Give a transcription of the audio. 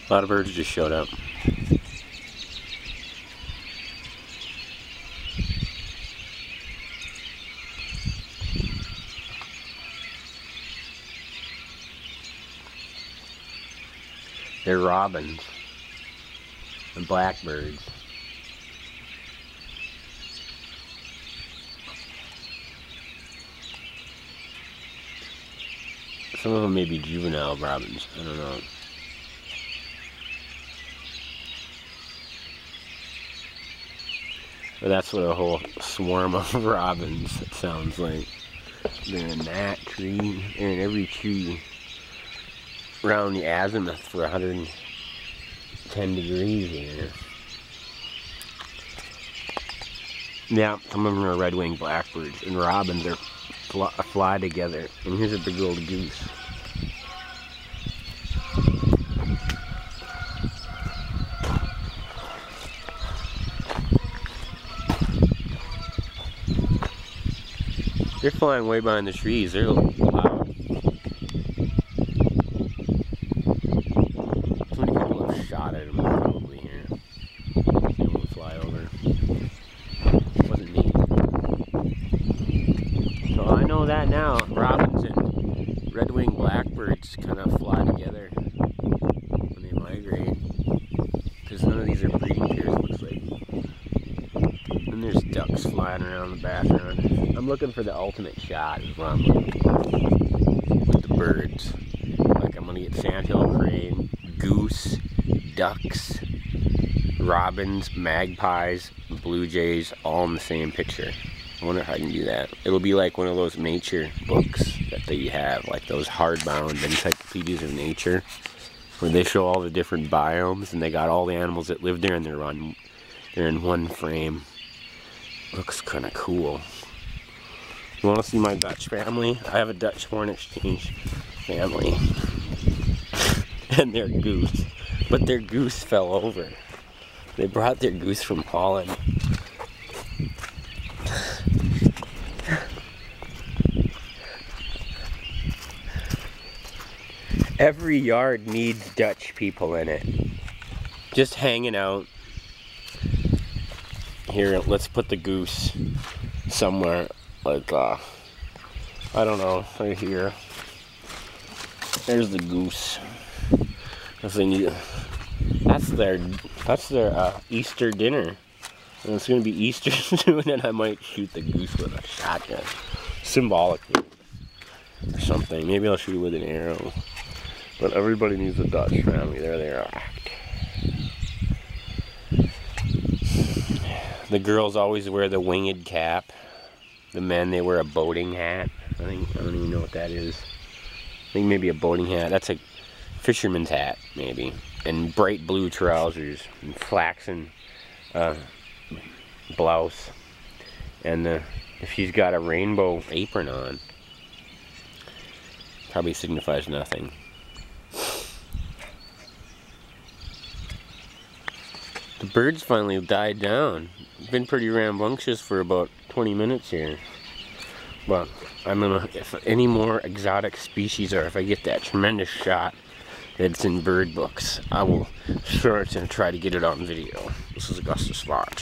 A lot of birds just showed up. They're robins and blackbirds. Some of them may be juvenile robins, I don't know. But that's what a whole swarm of robins sounds like. They're in that tree, they're in every tree around the azimuth for 110 degrees here. Yeah, some of them are red-winged blackbirds, and robins are fly together. And here's a big old goose. They're flying way behind the trees. They're loud. So many people have shot at them probably here. They won't fly over. It wasn't me. So I know that now. Robins and red-winged blackbirds kind of fly together when they migrate. Because none of these are breeding pairs, it looks like. And there's ducks flying around the background. I'm looking for the ultimate shot is what I'm looking for with the birds. Like I'm gonna get sandhill crane, goose, ducks, robins, magpies, blue jays, all in the same picture. I wonder how I can do that. It'll be like one of those nature books that you have, like those hardbound encyclopedias of nature, where they show all the different biomes and they got all the animals that live there and they're in one frame. Looks kind of cool. You want to see my Dutch family? I have a Dutch foreign exchange family. And their goose. But their goose fell over. They brought their goose from Holland. Every yard needs Dutch people in it. Just hanging out. Here, let's put the goose somewhere. Like, I don't know, right here. There's the goose. If they need, that's their Easter dinner. And it's gonna be Easter soon, and I might shoot the goose with a shotgun, symbolically, or something. Maybe I'll shoot it with an arrow. But everybody needs a Dutch family. There they are. The girls always wear the winged cap. The men, they wear a boating hat. I don't even know what that is. I think maybe a boating hat. That's a fisherman's hat, maybe. And bright blue trousers and flaxen blouse. And if she's got a rainbow apron on, probably signifies nothing. The birds finally died down. Been pretty rambunctious for about 20 minutes here. But I'm gonna, if any more exotic species, or if I get that tremendous shot that's in bird books, I will sure to try to get it on video. This is AugustusLarch.